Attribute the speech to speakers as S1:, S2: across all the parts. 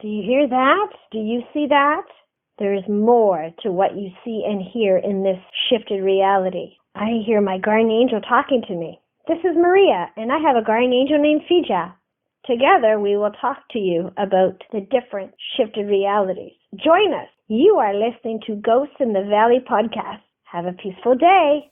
S1: Do you hear that? Do you see that? There is more to what you see and hear in this shifted reality. I hear my guardian angel talking to me. This is Maria, and I have a guardian angel named Fija. Together, we will talk to you about the different shifted realities. Join us. You are listening to Ghosts in the Valley podcast. Have a peaceful day.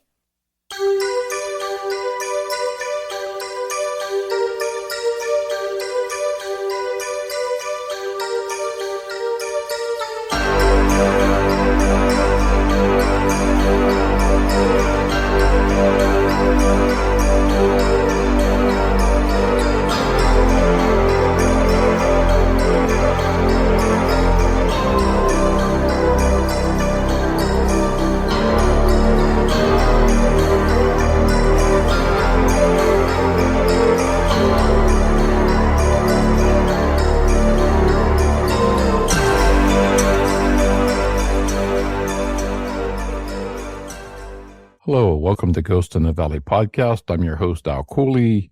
S2: Hello, welcome to Ghost in the Valley podcast. I'm your host, Cooley.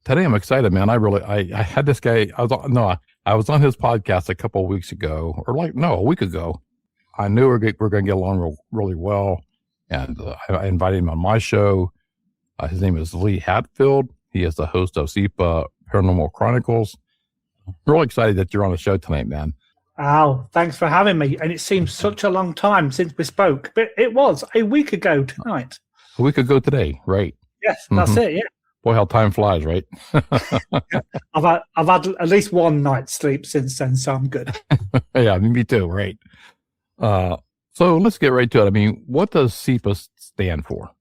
S2: Today I'm excited, man. I had this guy. I was on his podcast a couple of weeks ago, a week ago. I knew we're going to get along really well, and I invited him on my show. His name is Lee Hatfield. He is the host of S.I.P.A Paranormal Chronicles. I'm really excited that you're on the show tonight, man.
S3: Al, thanks for having me. And it seems such a long time since we spoke, but it was a week ago tonight.
S2: A week ago today, right?
S3: Yes, that's it. Yeah.
S2: Boy, how time flies, right?
S3: I've had at least one night's sleep since then, so I'm good.
S2: Yeah, me too. Right. So let's get right to it. I mean, what does S.I.P.A stand for?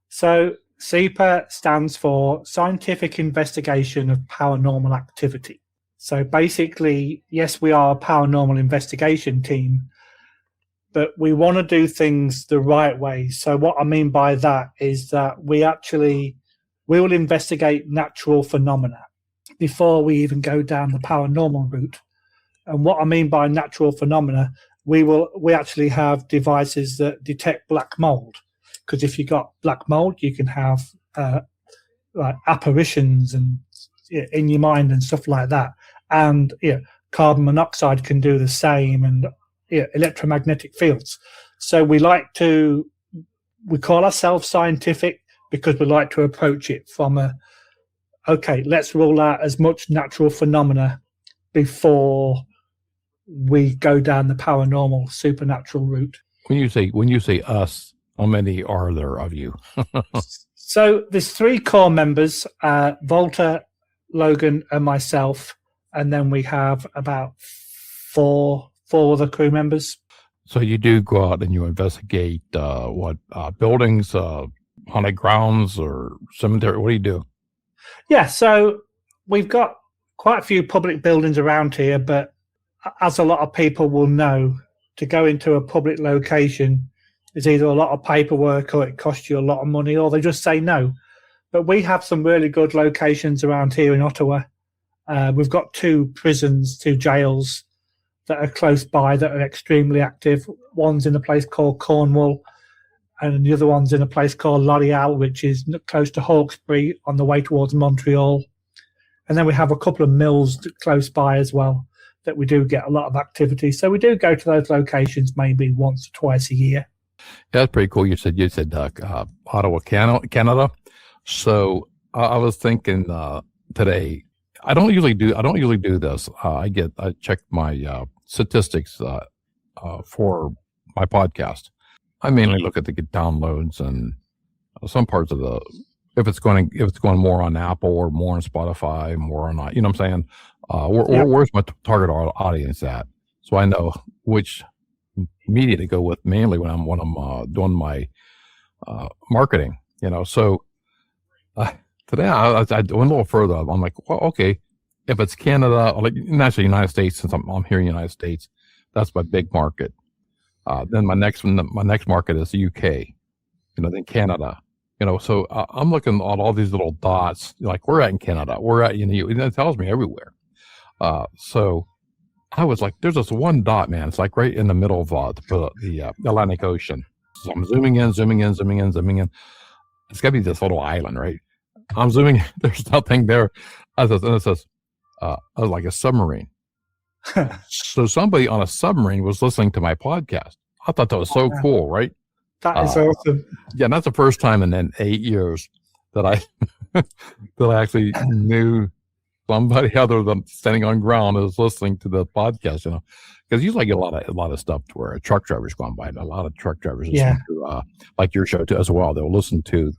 S3: So S.I.P.A stands for Scientific Investigation of Paranormal Activity. So basically, yes, we are a paranormal investigation team, but we want to do things the right way. So what I mean by that is that we will investigate natural phenomena before we even go down the paranormal route. And what I mean by natural phenomena, we actually have devices that detect black mold. Because if you got black mold, you can have like apparitions and in your mind and stuff like that. And carbon monoxide can do the same, and electromagnetic fields. So we call ourselves scientific because we like to approach it from let's rule out as much natural phenomena before we go down the paranormal supernatural route.
S2: When you say us, how many are there of you?
S3: So there's 3 core members, Volta, Logan, and myself. And then we have about four other crew members.
S2: So you do go out and you investigate buildings, haunted grounds, or cemetery? What do you do?
S3: Yeah, so we've got quite a few public buildings around here, but as a lot of people will know, to go into a public location is either a lot of paperwork or it costs you a lot of money, or they just say no. But we have some really good locations around here in Ottawa. We've got 2 prisons, 2 jails that are close by that are extremely active. One's in a place called Cornwall, and the other one's in a place called L'Oreal, which is close to Hawkesbury on the way towards Montreal. And then we have a couple of mills close by as well that we do get a lot of activity. So we do go to those locations maybe once or twice a year.
S2: Yeah, that's pretty cool. You said Ottawa, Canada. So I was thinking today. I don't usually do this. I check my statistics for my podcast. I mainly look at the downloads and some parts of if it's going more on Apple or more on Spotify, more on you know what I'm saying. Where's my target audience at? So I know which media to go with mainly when I'm doing my marketing. So. Today, I went a little further. I'm like, well, okay, if it's Canada, like naturally United States, since I'm here in the United States, that's my big market. Then my next market is the UK, then Canada. So I'm looking at all these little dots, like we're at in Canada, we're at and it tells me everywhere. So I was like, there's this one dot, man. It's like right in the middle of the Atlantic Ocean. So I'm zooming in. It's got to be this little island, right? I'm zooming. There's nothing there. It says, like a submarine. So somebody on a submarine was listening to my podcast. I thought that was so cool, right?
S3: That is awesome.
S2: Yeah, and that's the first time in 8 years that I that I actually knew somebody other than standing on ground is listening to the podcast. Because usually I get a lot of stuff to where truck drivers go on by, and a lot of truck drivers listen to like your show too as well. They'll listen to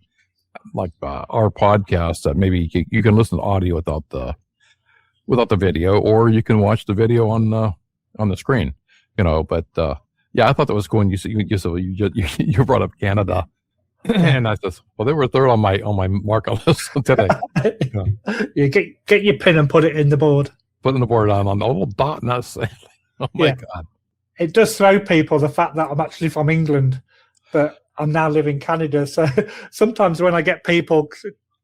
S2: like our podcast that maybe you can listen to audio without the video, or you can watch the video on the screen. But yeah, I thought that was cool. And you brought up Canada, and I said, well, they were third on my marker list today.
S3: You get your pin and put it in the board.
S2: Putting the board on the little dot, and that's oh my God.
S3: It does throw people the fact that I'm actually from England, but I'm now living in Canada. So sometimes when I get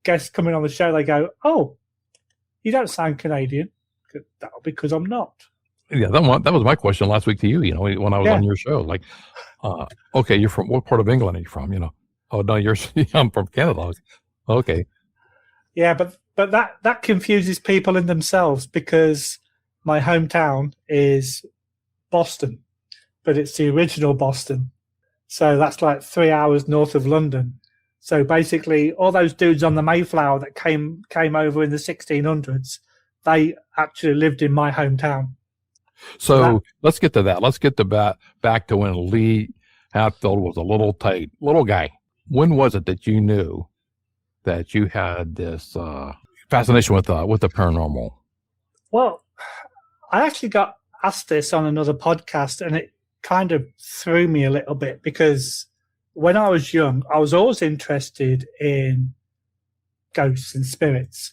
S3: guests coming on the show, they go, "Oh, you don't sound Canadian." That'll be because I'm not.
S2: Yeah, that was my question last week to you. When I was on your show, like, okay, you're from what part of England are you from? Oh no, I'm from Canada. Okay.
S3: Yeah, but that confuses people in themselves, because my hometown is Boston, but it's the original Boston. So that's like 3 hours north of London. So basically, all those dudes on the Mayflower that came over in the 1600s, they actually lived in my hometown.
S2: So let's get to that. Let's get back to when Lee Hatfield was a little guy. When was it that you knew that you had this fascination with the paranormal?
S3: Well, I actually got asked this on another podcast, and it kind of threw me a little bit, because when I was young, I was always interested in ghosts and spirits.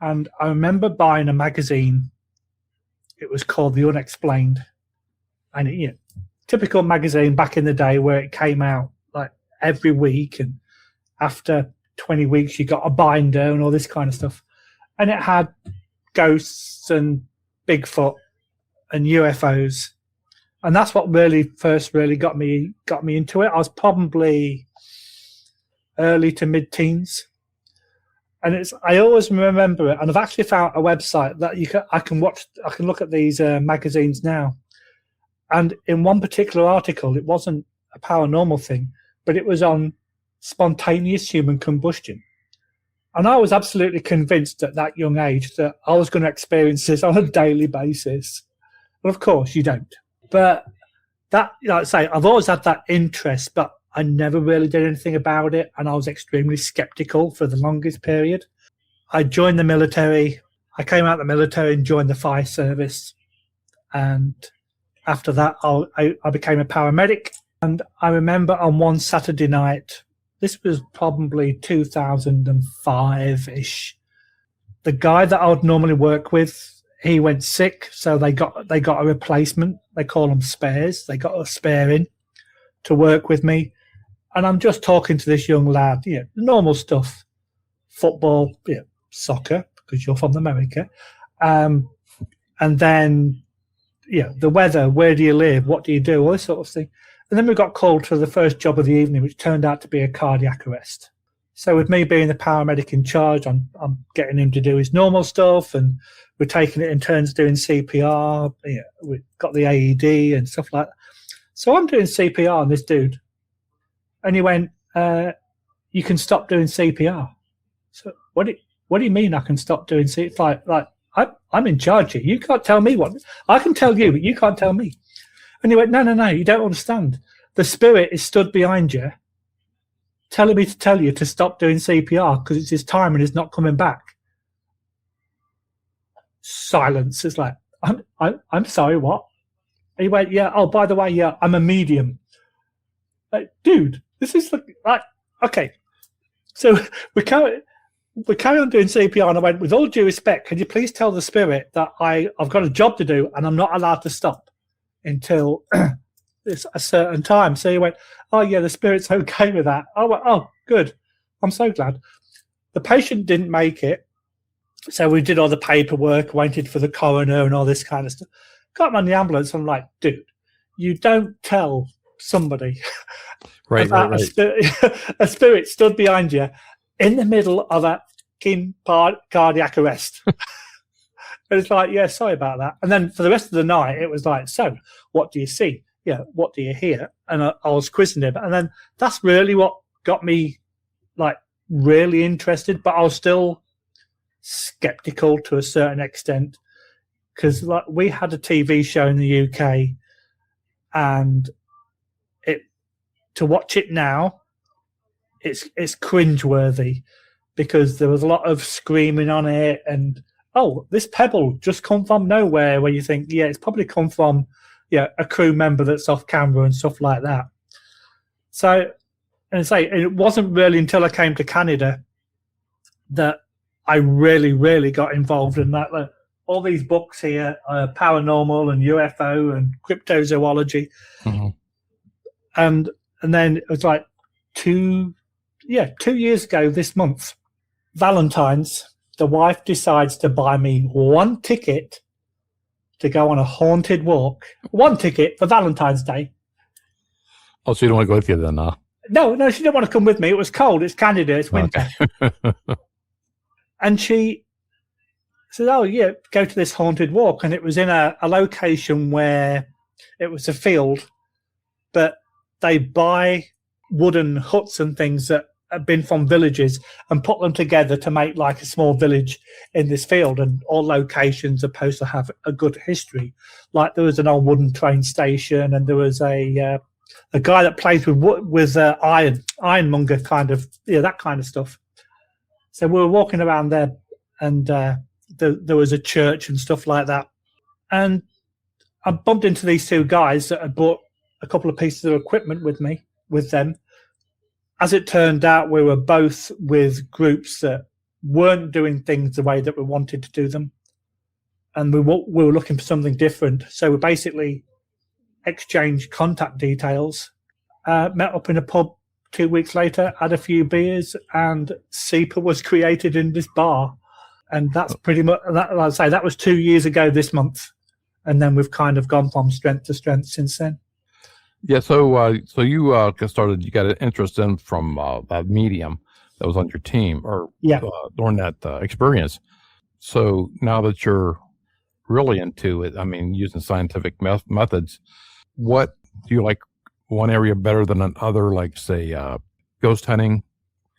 S3: And I remember buying a magazine. It was called The Unexplained. And typical magazine back in the day, where it came out like every week, and after 20 weeks you got a binder and all this kind of stuff. And it had ghosts and Bigfoot and UFOs. And that's what first got me into it. I was probably early to mid-teens. And I always remember it. And I've actually found a website that I can look at these magazines now. And in one particular article, it wasn't a paranormal thing, but it was on spontaneous human combustion. And I was absolutely convinced at that young age that I was going to experience this on a daily basis. Well, of course, you don't. But that, like I say, I've always had that interest, but I never really did anything about it. And I was extremely skeptical for the longest period. I joined the military. I came out of the military and joined the fire service. And after that, I became a paramedic. And I remember on one Saturday night, this was probably 2005-ish, the guy that I would normally work with, he went sick, so they got a replacement. They call them spares. They got a spare in to work with me. And I'm just talking to this young lad, normal stuff, football, soccer, because you're from America. And then, the weather, where do you live, what do you do, all this sort of thing. And then we got called for the first job of the evening, which turned out to be a cardiac arrest. So with me being the paramedic in charge, I'm getting him to do his normal stuff, and we're taking it in turns doing CPR. We've got the AED and stuff like that. So I'm doing CPR on this dude. And he went, you can stop doing CPR. So what do you mean I can stop doing CPR? Like I'm in charge here. You can't tell me what. I can tell you, but you can't tell me. And he went, no, you don't understand. The spirit is stood behind you, telling me to tell you to stop doing CPR because it's his time and he's not coming back. Silence. It's like, I'm sorry, what? And he went, yeah, oh, by the way, yeah, I'm a medium. Like, dude, this is like okay. So we carry on doing CPR, and I went, with all due respect, can you please tell the spirit that I've got a job to do and I'm not allowed to stop until it's a certain time. So he went, oh yeah, the spirit's okay with that. I went, oh, good. I'm so glad. The patient didn't make it. So we did all the paperwork, waited for the coroner and all this kind of stuff. Got him on the ambulance. I'm like, dude, you don't tell somebody
S2: right.
S3: A spirit stood behind you in the middle of a cardiac arrest. And it's like, yeah, sorry about that. And then for the rest of the night, it was like, so what do you see? Yeah, what do you hear? And I was quizzing him. And then that's really what got me like really interested, but I was still skeptical to a certain extent, because like we had a TV show in the UK, and to watch it now, it's cringeworthy, because there was a lot of screaming on it, and this pebble just come from nowhere, where you think, yeah, it's probably come from a crew member that's off camera and stuff like that. So, and it wasn't really until I came to Canada that I really, really got involved in that. All these books here, paranormal and UFO and cryptozoology.
S2: Mm-hmm.
S3: And then it was like 2 years ago this month, Valentine's, the wife decides to buy me one ticket to go on a haunted walk. One ticket for Valentine's Day.
S2: Oh, so you don't want to go with you then, huh?
S3: No, she didn't want to come with me. It was cold. It's Canada. It's winter.
S2: Okay.
S3: And she said, oh, yeah, go to this haunted walk. And it was in a location where it was a field, but they buy wooden huts and things that have been from villages and put them together to make like a small village in this field. And all locations are supposed to have a good history. Like there was an old wooden train station, and there was a guy that plays with ironmonger kind of, that kind of stuff. So we were walking around there, and there was a church and stuff like that. And I bumped into these two guys that had brought a couple of pieces of equipment with them. As it turned out, we were both with groups that weren't doing things the way that we wanted to do them. And we were looking for something different. So we basically exchanged contact details, met up in a pub 2 weeks later, had a few beers, and S.I.P.A was created in this bar. And that's pretty much, I'd say that was 2 years ago this month. And then we've kind of gone from strength to strength since then.
S2: Yeah, so you you got an interest in from that medium that was on your team, or during that experience. So now that you're really into it, I mean, using scientific methods, what do you like one area better than another, like say ghost hunting,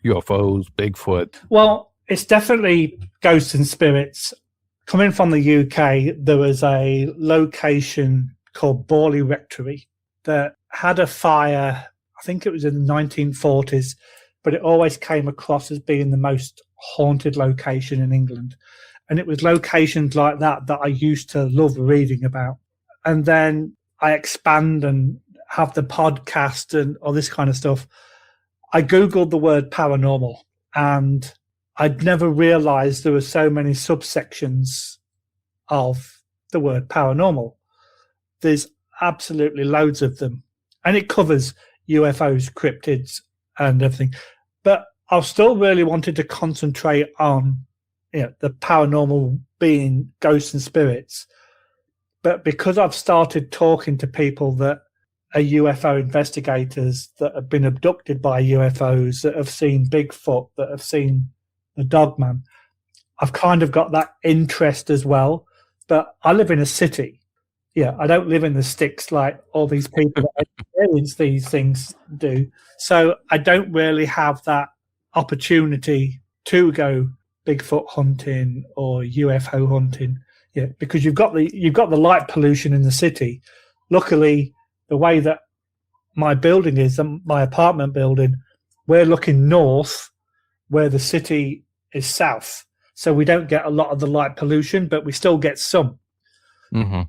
S2: UFOs, Bigfoot?
S3: Well, it's definitely ghosts and spirits. Coming from the UK, there was a location called Borley Rectory that had a fire, I think it was in the 1940s, but it always came across as being the most haunted location in England. And it was locations like that I used to love reading about. And then I expand and have the podcast and all this kind of stuff. I Googled the word paranormal, and I'd never realized there were so many subsections of the word paranormal. There's absolutely loads of them, and it covers UFOs, cryptids, and everything. But I still really wanted to concentrate on the paranormal being ghosts and spirits. But because I've started talking to people that are UFO investigators, that have been abducted by UFOs, that have seen Bigfoot, that have seen the Dogman, I've kind of got that interest as well. But I live in a city. I don't live in the sticks like all these people that experience these things do. So I don't really have that opportunity to go Bigfoot hunting or UFO hunting. Because you've got the light pollution in the city. Luckily, the way that my building is, my apartment building, we're looking north, where the city is south. So we don't get a lot of the light pollution, but we still get some.
S2: Mm-hmm.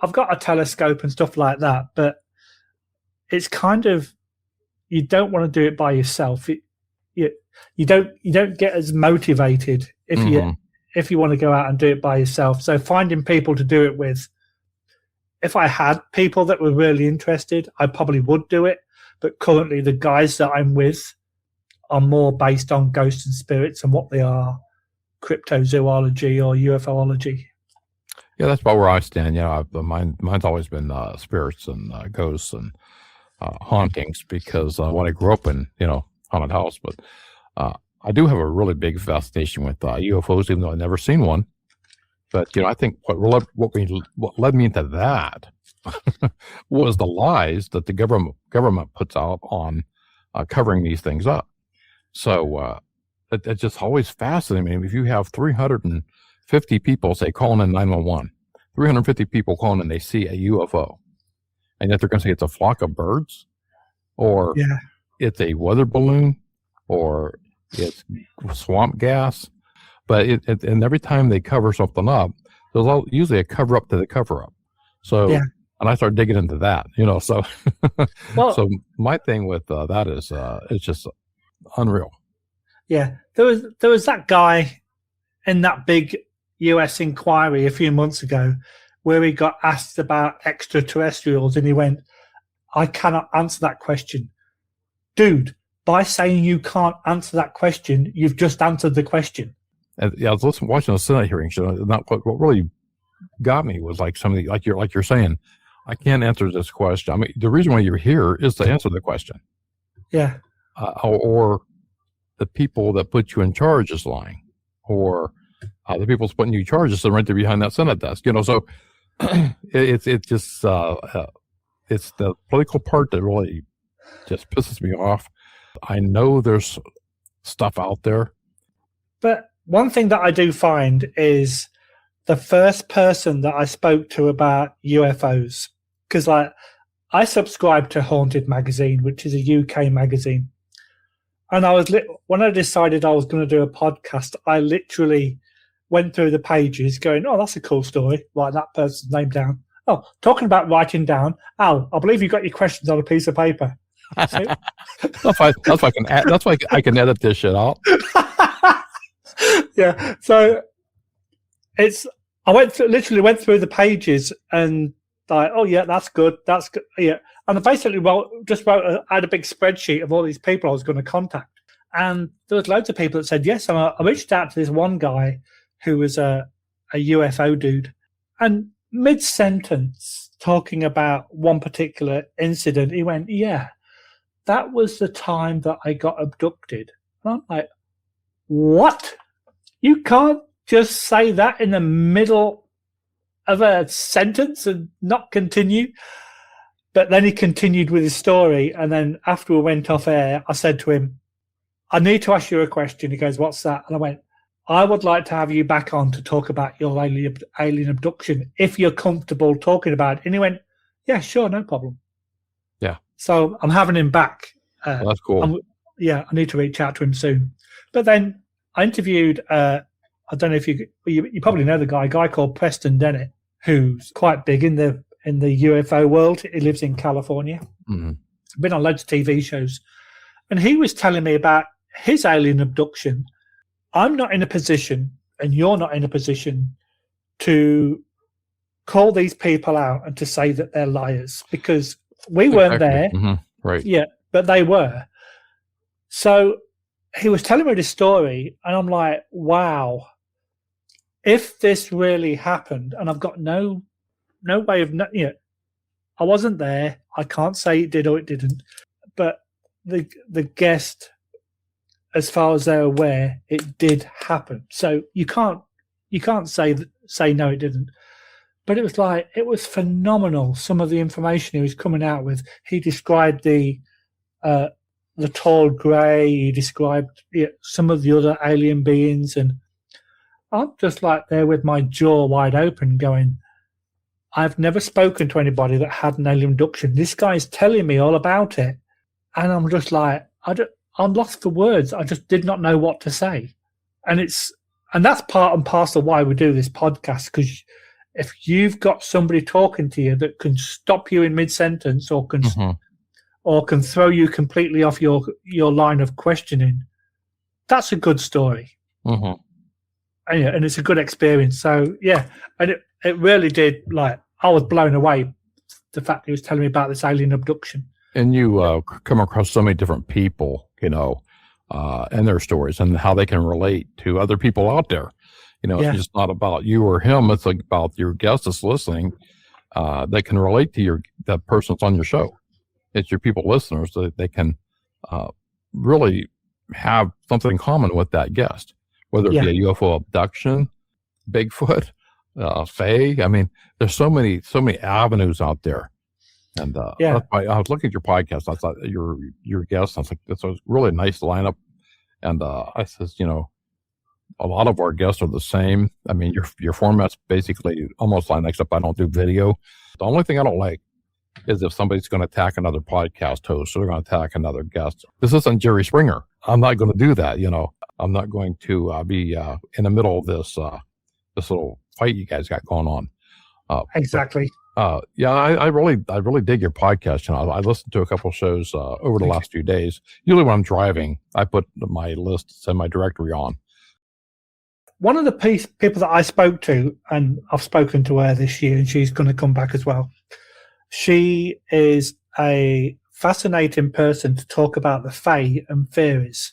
S3: I've got a telescope and stuff like that, but it's kind of, you don't want to do it by yourself. You don't get as motivated if you want to go out and do it by yourself. So finding people to do it with, if I had people that were really interested, I probably would do it. But currently the guys that I'm with are more based on ghosts and spirits and what they are, cryptozoology or UFOlogy.
S2: Yeah, that's about where I stand. Mine's always been spirits and ghosts and hauntings, because when I grew up in haunted house, but I do have a really big fascination with UFOs, even though I've never seen one. But I think what led me into that was the lies that the government puts out on covering these things up. So it's just always fascinating. If you have 350 people say calling in 911, 350 people calling in, they see a UFO, and yet they're going to say it's a flock of birds, or it's a weather balloon, or it's swamp gas. But and every time they cover something up, there's usually a cover up to the cover up. So, and I start digging into that, so, so my thing with that is, it's just unreal.
S3: Yeah. There was that guy in that big US inquiry a few months ago where he got asked about extraterrestrials and he went, I cannot answer that question. Dude, by saying you can't answer that question, you've just answered the question.
S2: And I was watching the Senate hearing show. What really got me was like somebody like you're saying, I can't answer this question. I mean, the reason why you're here is to answer the question.
S3: Yeah.
S2: Or the people that put you in charge is lying, or the people that's putting you in charge is right there behind that Senate desk. So it's just it's the political part that really just pisses me off. I know there's stuff out there,
S3: but one thing that I do find is the first person that I spoke to about UFOs, because I subscribe to Haunted Magazine, which is a UK magazine. And when I decided I was going to do a podcast, I literally went through the pages going, oh, that's a cool story. Write that person's name down. Oh, talking about writing down. Al, I believe you got your questions on a piece of paper.
S2: That's why I can edit this shit out.
S3: Yeah. So I literally went through the pages and like, oh yeah, that's good. That's good. Yeah. And I basically I had a big spreadsheet of all these people I was going to contact. And there was loads of people that said yes. And I reached out to this one guy who was a UFO dude. And mid-sentence, talking about one particular incident, he went, yeah, that was the time that I got abducted. And I'm like, what? You can't just say that in the middle of a sentence and not continue? But then he continued with his story. And then after we went off air, I said to him, I need to ask you a question. He goes, what's that? And I went, I would like to have you back on to talk about your alien abduction, if you're comfortable talking about it. And he went, yeah, sure, no problem.
S2: Yeah.
S3: So I'm having him back.
S2: Well, that's cool.
S3: I need to reach out to him soon. But then I interviewed, I don't know if you probably know the guy called Preston Dennett, who's quite big in the UFO world. He lives in California. Mm-hmm. Been on loads of TV shows. And he was telling me about his alien abduction. I'm not in a position, and you're not in a position, to call these people out and to say that they're liars, because we weren't there.
S2: Mm-hmm. Right.
S3: Yeah, but they were. So he was telling me this story, and I'm like, wow, if this really happened, and I've got no way of, I wasn't there. I can't say it did or it didn't, but the guest, as far as they're aware, it did happen. So you can't say no, it didn't. But it was phenomenal. Some of the information he was coming out with. He described the tall grey. He described some of the other alien beings, and I'm just like there with my jaw wide open, going, I've never spoken to anybody that had an alien abduction. This guy's telling me all about it, and I'm just like, I'm lost for words. I just did not know what to say. And that's part and parcel why we do this podcast, because if you've got somebody talking to you that can stop you in mid-sentence or can throw you completely off your line of questioning, that's a good story. Mm-hmm. And it's a good experience. So, yeah, and it really did, I was blown away, the fact he was telling me about this alien abduction.
S2: And you come across so many different people, and their stories and how they can relate to other people out there. It's just not about you or him. It's like about your guest that's listening that can relate to the person that's on your show. It's your people listeners that they can really have something in common with that guest, whether it be a UFO abduction, Bigfoot, Faye. I mean, there's so many avenues out there. And
S3: Yeah.
S2: I was looking at your podcast. I thought your guest. I was like, this was really nice lineup. And I says, a lot of our guests are the same. I mean, your format's basically almost like, except I don't do video. The only thing I don't like is if somebody's going to attack another podcast host or they're going to attack another guest. This isn't Jerry Springer. I'm not going to do that. I'm not going to be in the middle of this little fight you guys got going on.
S3: Exactly.
S2: Yeah, I really dig your podcast. I listened to a couple shows over the last few days. Usually when I'm driving, I put my list, send my directory on.
S3: One of the people that I spoke to, and I've spoken to her this year, and she's going to come back as well. She is a fascinating person to talk about the Fae and fairies.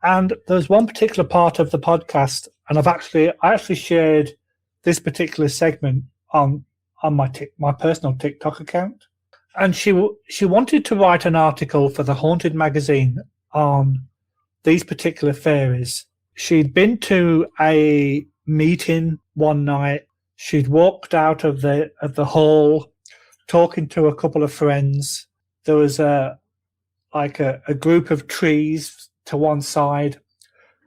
S3: And there's one particular part of the podcast, and I actually shared this particular segment on my personal TikTok account. And she wanted to write an article for the Haunted magazine on these particular fairies. She'd been to a meeting one night. She'd walked out of the hall, talking to a couple of friends. There was a group of trees to one side.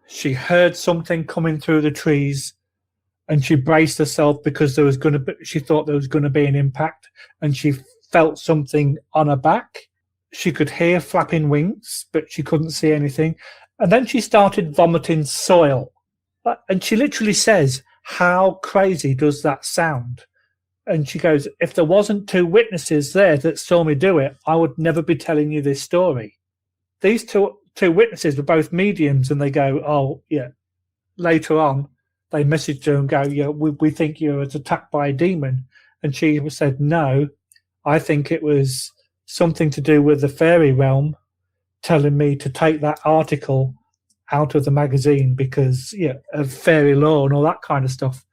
S3: She heard something coming through the trees, and she braced herself because she thought there was going to be an impact, and she felt something on her back. She could hear flapping wings, but she couldn't see anything. And then she started vomiting soil. And she literally says, "How crazy does that sound?" And she goes, "If there wasn't two witnesses there that saw me do it, I would never be telling you this story." These two witnesses were both mediums, and they go, "Oh, yeah." Later on, they messaged her and go, "Yeah, we think you were attacked by a demon." And she said, "No, I think it was something to do with the fairy realm telling me to take that article out of the magazine because of fairy law and all that kind of stuff."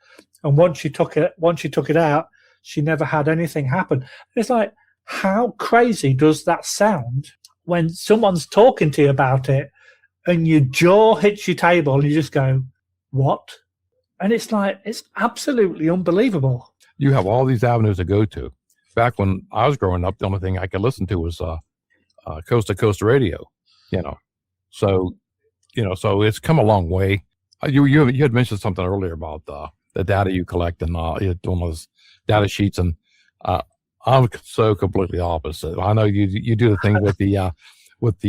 S3: And once she took it out, she never had anything happen. It's like, how crazy does that sound when someone's talking to you about it and your jaw hits your table and you just go, "What?" And it's like, it's absolutely unbelievable.
S2: You have all these avenues to go to. Back when I was growing up, the only thing I could listen to was coast to coast radio, so it's come a long way. You had mentioned something earlier about the data you collect and you're doing those data sheets, and I'm so completely opposite. I know you do the thing with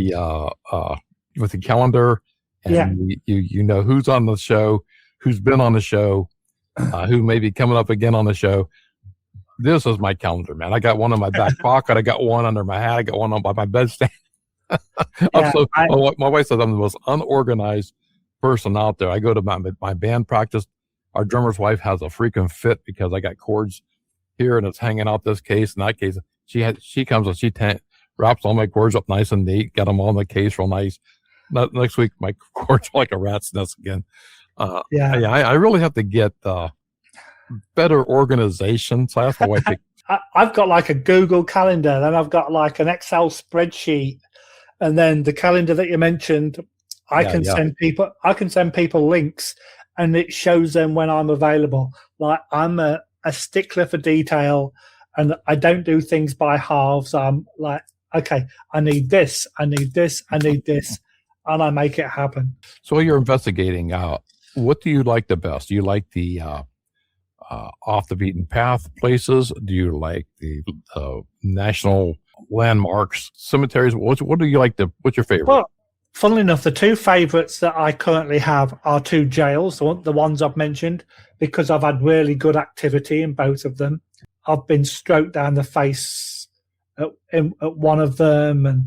S2: the calendar, and you know who's on the show, who's been on the show, who may be coming up again on the show. This is my calendar, man. I got one in my back pocket. I got one under my hat. I got one on by my bedstand. My wife says I'm the most unorganized person out there. I go to my band practice. Our drummer's wife has a freaking fit because I got cords here and it's hanging out this case and that case. She comes and she wraps all my cords up nice and neat, got them all in the case real nice. Next week, my cords are like a rat's nest again. I really have to get better organization. So that's my wife.
S3: I've got like a Google calendar, then I've got like an Excel spreadsheet, and then the calendar that you mentioned, I can send people links, and it shows them when I'm available. Like, I'm a stickler for detail, and I don't do things by halves. I'm like, okay, I need this, I need this, I need this, and I make it happen.
S2: So you're investigating. What do you like the best? Do you like the off the beaten path places? Do you like the national landmarks, cemeteries? What do you like? What's your favorite?
S3: Well, funnily enough, the two favorites that I currently have are two jails, the ones I've mentioned, because I've had really good activity in both of them. I've been stroked down the face at one of them, and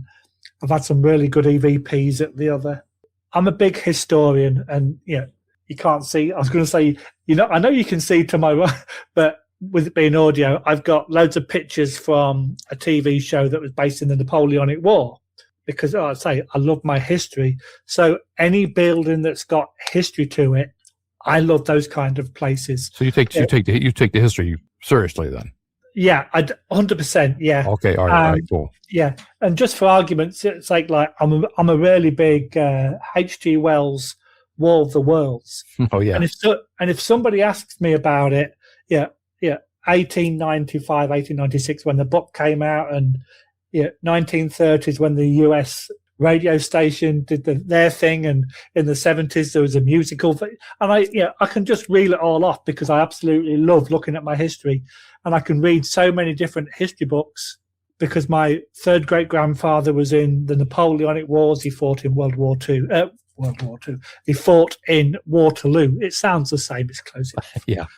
S3: I've had some really good EVPs at the other. I'm a big historian, and you can't see. I was going to say, I know you can see to my right, but with it being audio, I've got loads of pictures from a TV show that was based in the Napoleonic War, because I love my history. So any building that's got history to it, I love those kind of places.
S2: So you take the history seriously then?
S3: Yeah, 100%. Yeah.
S2: Okay. All right. Cool.
S3: Yeah, and just for arguments, it's like I'm a really big H.G. Wells War of the Worlds.
S2: Oh yeah.
S3: And if somebody asks me about it, yeah, yeah, 1895, 1896 when the book came out, and 1930s when the US radio station did their thing, and in the 70s there was a musical. And I can just reel it all off because I absolutely love looking at my history, and I can read so many different history books because my third great grandfather was in the Napoleonic Wars. He fought in World War Two. He fought in Waterloo. It sounds the same. It's close enough.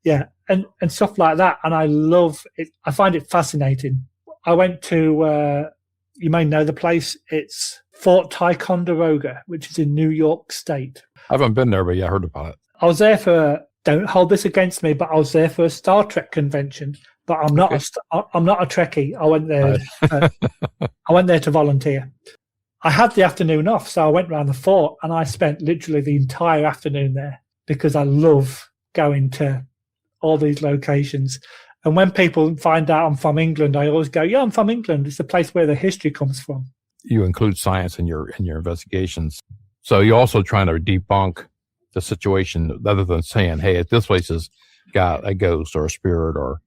S3: Yeah, and stuff like that. And I love it. I find it fascinating. I went to, you may know the place. It's Fort Ticonderoga, which is in New York State.
S2: I haven't been there, but I heard about it.
S3: I was there for, don't hold this against me, but I was there for a Star Trek convention. But I'm not I'm not a Trekkie. I went there. I went there to volunteer. I had the afternoon off, so I went around the fort, and I spent literally the entire afternoon there because I love going to all these locations. And when people find out I'm from England, I always go, yeah, I'm from England. It's the place where the history comes from.
S2: You include science in your investigations. So you're also trying to debunk the situation rather than saying, hey, this place has got a ghost or a spirit or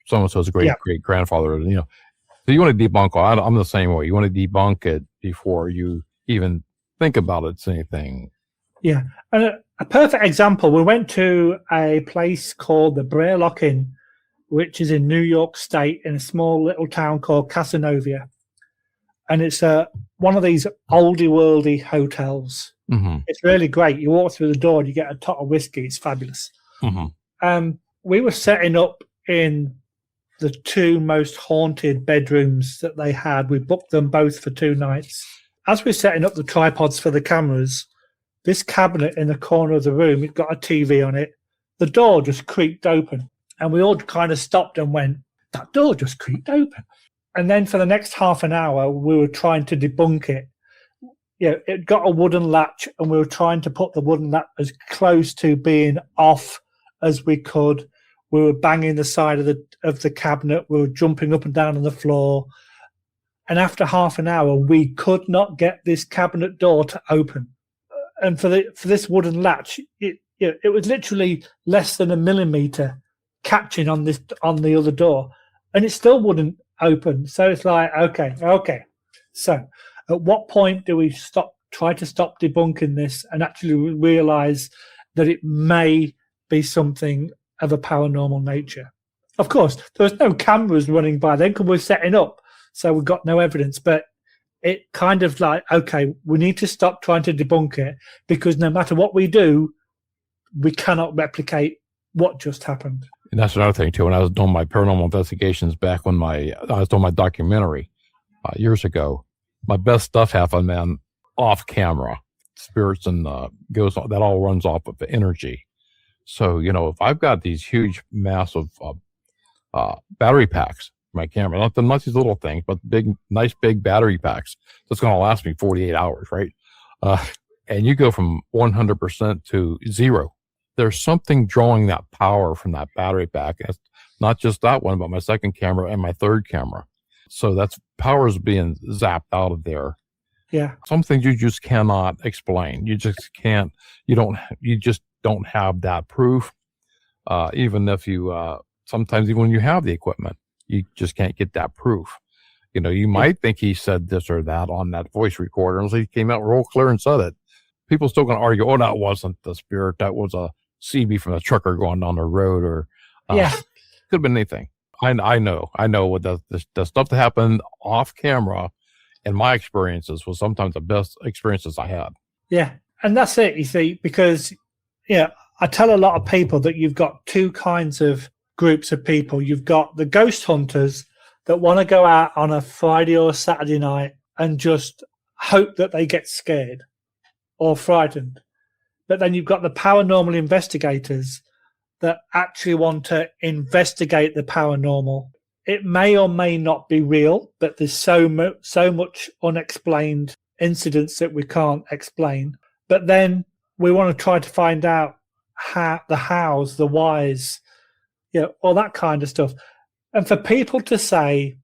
S2: so-and-so's great grandfather. So you want to debunk. I'm the same way. You want to debunk it before you even think about it's anything.
S3: Yeah. And a perfect example, we went to a place called the Brer Lock-In, which is in New York State in a small little town called Casanova. And it's one of these oldie-worldy hotels. Mm-hmm. It's really great. You walk through the door and you get a tot of whiskey. It's fabulous. Mm-hmm. We were setting up in the two most haunted bedrooms that they had. We booked them both for 2 nights. As we're setting up the tripods for the cameras, this cabinet in the corner of the room, it got a TV on it. The door just creaked open. And we all kind of stopped and went, that door just creaked open. And then for the next half an hour, we were trying to debunk it. It got a wooden latch, and we were trying to put the wooden latch as close to being off as we could. We were banging the side of the cabinet. We were jumping up and down on the floor. And after half an hour, we could not get this cabinet door to open. And for this wooden latch, it was literally less than a millimeter catching on the other door, and it still wouldn't open. So it's like, okay. So at what point do we try to stop debunking this and actually realize that it may be something of a paranormal nature? Of course, there was no cameras running by then because we're setting up, so we've got no evidence. But it kind of like, okay, we need to stop trying to debunk it because no matter what we do, we cannot replicate what just happened.
S2: And that's another thing too. When I was doing my paranormal investigations back when I was doing my documentary years ago, my best stuff happened, man, off camera. Spirits and ghosts, that all runs off of energy. So, if I've got these huge, massive battery packs, my camera, not these little things, but nice big battery packs, that's going to last me 48 hours, right? And you go from 100% to 0. There's something drawing that power from that battery pack. It's not just that one, but my second camera and my third camera. So that's power is being zapped out of there.
S3: Yeah.
S2: Some things you just cannot explain. You just can't, you just don't have that proof. Even if sometimes even when you have the equipment, you just can't get that proof. You might think he said this or that on that voice recorder, and so he came out real clear and said it. People still going to argue, oh, that wasn't the spirit. That was a CB from the trucker going down the road, or could have been anything. I know what the stuff that happened off camera, in my experiences, was sometimes the best experiences I had. Yeah,
S3: and that's it. You see, because I tell a lot of people that you've got two kinds of groups of people. You've got the ghost hunters that want to go out on a Friday or a Saturday night and just hope that they get scared or frightened. But then you've got the paranormal investigators that actually want to investigate the paranormal. It may or may not be real, but there's so much unexplained incidents that we can't explain. But then we want to try to find out the hows, the whys, all that kind of stuff. And for people to say,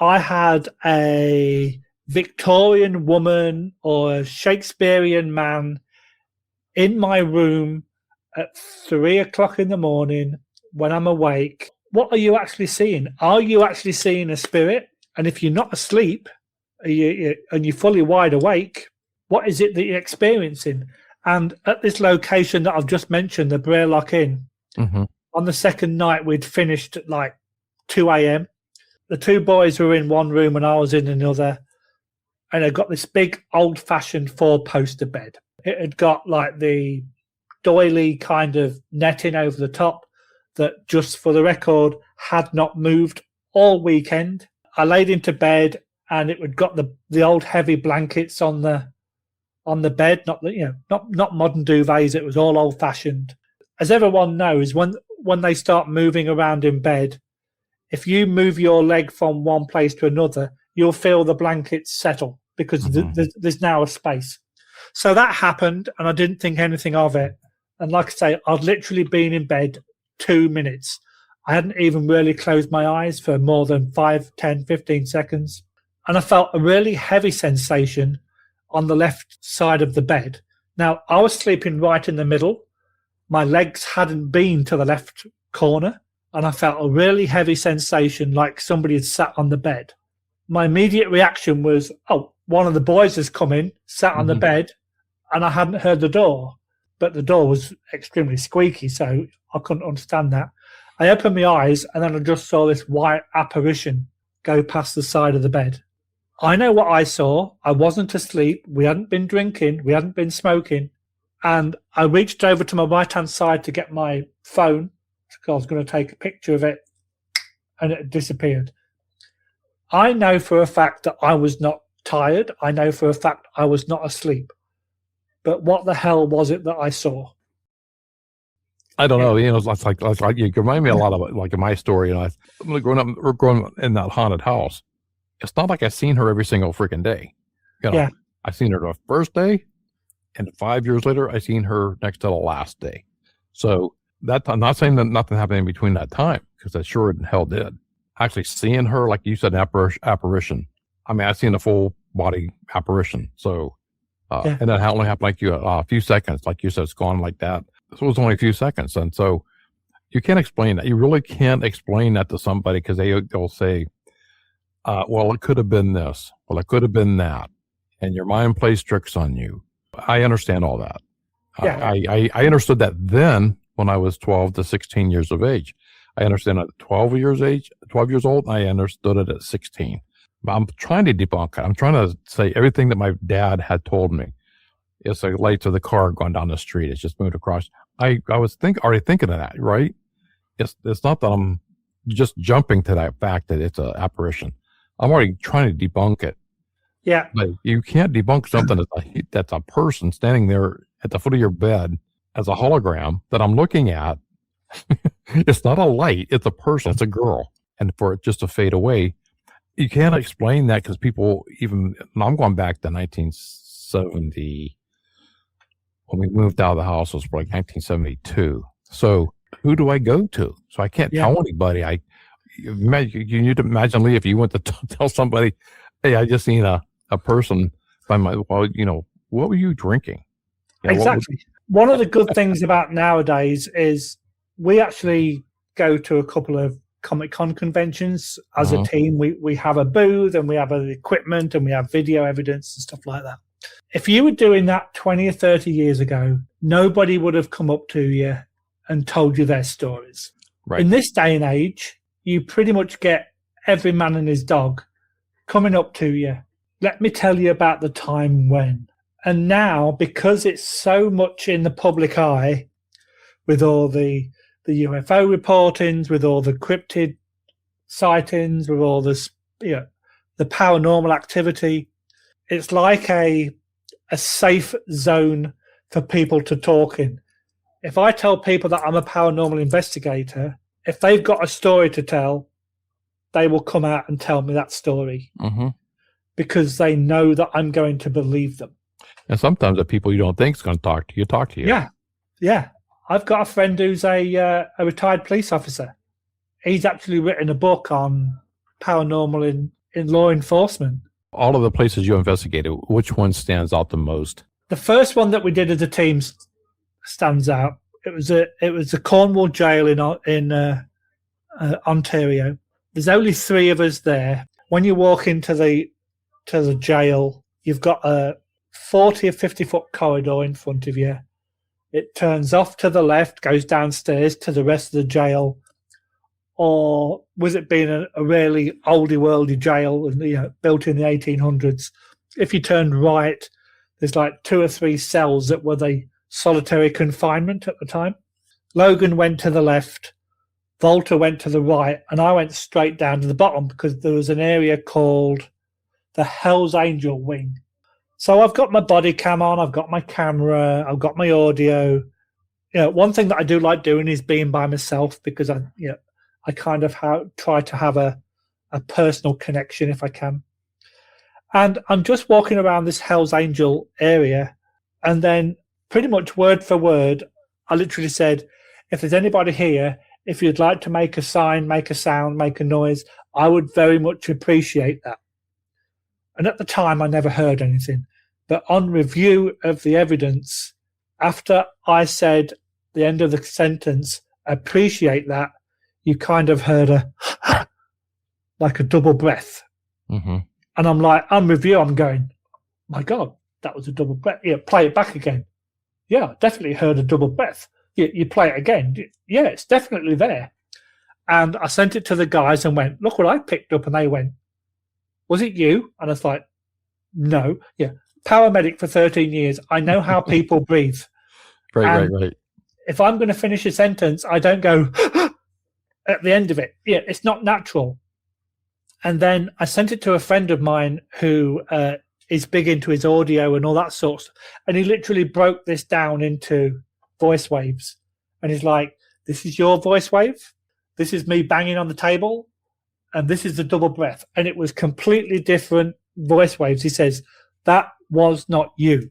S3: I had a Victorian woman or a Shakespearean man in my room at 3 o'clock in the morning when I'm awake. What are you actually seeing? Are you actually seeing a spirit? And if you're not asleep and you're fully wide awake, what is it that you're experiencing? And at this location that I've just mentioned, the Brer Lock Inn, on the second night, we'd finished at like 2 a.m. The two boys were in one room and I was in another. And I got this big old-fashioned 4-poster bed. It had got like the doily kind of netting over the top that, just for the record, had not moved all weekend. I laid into bed and it had got the old heavy blankets on the bed, not modern duvets. It was all old-fashioned. As everyone knows, when they start moving around in bed, if you move your leg from one place to another, you'll feel the blankets settle because there's now a space. So that happened, and I didn't think anything of it. And like I say, I'd literally been in bed 2 minutes. I hadn't even really closed my eyes for more than 5, 10, 15 seconds. And I felt a really heavy sensation on the left side of the bed. Now, I was sleeping right in the middle. My legs hadn't been to the left corner, and I felt a really heavy sensation like somebody had sat on the bed. My immediate reaction was, oh, one of the boys has come in, sat on the bed, and I hadn't heard the door. But the door was extremely squeaky, so I couldn't understand that. I opened my eyes, and then I just saw this white apparition go past the side of the bed. I know what I saw. I wasn't asleep. We hadn't been drinking. We hadn't been smoking. And I reached over to my right-hand side to get my phone, because I was going to take a picture of it, and it had disappeared. I know for a fact that I was not tired. I know for a fact I was not asleep. But what the hell was it that I saw?
S2: I don't know. You know, it's like you remind me a lot of like in my story. And growing up in that haunted house. It's not like I've seen her every single freaking day. You know,
S3: Yeah.
S2: I seen her the first day, and 5 years later, I seen her next to the last day. So that I'm not saying that nothing happened in between that time, because that sure in hell did. Actually seeing her, like you said, apparition. I mean, I seen a full body apparition. So, and that only happened like a few seconds. Like you said, it's gone like that. This was only a few seconds. And so you can't explain that. You really can't explain that to somebody, because they'll say, well, it could have been this. Well, it could have been that. And your mind plays tricks on you. I understand all that.
S3: Yeah.
S2: I understood that then when I was 12 to 16 years of age. I understand at 12 years old, I understood it at 16. But I'm trying to debunk it. I'm trying to say everything that my dad had told me. It's the lights of the car going down the street. It's just moved across. I was already thinking of that, right? It's not that I'm just jumping to that fact that it's an apparition. I'm already trying to debunk it.
S3: Yeah.
S2: But you can't debunk something that's a person standing there at the foot of your bed as a hologram that I'm looking at. It's not a light. It's a person. It's a girl. And for it just to fade away, you can't explain that, because people even, and I'm going back to 1970, when we moved out of the house, it was like 1972. So who do I go to? So I can't tell anybody. You need to imagine, Lee, if you went to tell somebody, hey, I just seen a person by what were you drinking?
S3: Exactly. One of the good things about nowadays is we actually go to a couple of Comic-Con conventions as a team. We have a booth, and we have equipment, and we have video evidence and stuff like that. If you were doing that 20 or 30 years ago, nobody would have come up to you and told you their stories. Right. In this day and age, you pretty much get every man and his dog coming up to you. Let me tell you about the time when. And now, because it's so much in the public eye, with all the UFO reportings, with all the cryptid sightings, with all this, the paranormal activity, it's like a safe zone for people to talk in. If I tell people that I'm a paranormal investigator, if they've got a story to tell, they will come out and tell me that story, because they know that I'm going to believe them.
S2: And sometimes the people you don't think is going to talk to you.
S3: Yeah. I've got a friend who's a retired police officer. He's actually written a book on paranormal in law enforcement.
S2: All of the places you investigated, which one stands out the most?
S3: The first one that we did as a team stands out. it was a Cornwall jail in Ontario. There's only 3 of us there. When you walk into the jail, you've got a 40 or 50 foot corridor in front of you. It turns off to the left, goes downstairs to the rest of the jail. Or was it being a really oldie worldy jail, built in the 1800s? If you turned right, there's like 2 or 3 cells that were the solitary confinement at the time. Logan went to the left, Volta went to the right, and I went straight down to the bottom because there was an area called the Hell's Angel Wing. So I've got my body cam on, I've got my camera, I've got my audio. One thing that I do like doing is being by myself because I kind of try to have a personal connection if I can. And I'm just walking around this Hell's Angel area, and then pretty much word for word, I literally said, if there's anybody here, if you'd like to make a sign, make a sound, make a noise, I would very much appreciate that. And at the time, I never heard anything. But on review of the evidence, after I said the end of the sentence, appreciate that, you kind of heard like a double breath.
S2: Mm-hmm.
S3: And I'm like, on review, I'm going, my God, that was a double breath. Yeah, play it back again. Yeah, definitely heard a double breath. You play it again. Yeah, it's definitely there. And I sent it to the guys and went, look what I picked up. And they went, was it you? And I was like, no. Yeah, paramedic for 13 years. I know how people breathe.
S2: Right.
S3: If I'm going to finish a sentence, I don't go at the end of it. Yeah, it's not natural. And then I sent it to a friend of mine who is big into his audio and all that sort of stuff. And he literally broke this down into voice waves. And he's like, this is your voice wave. This is me banging on the table. And this is the double breath. And it was completely different voice waves. He says, that was not you.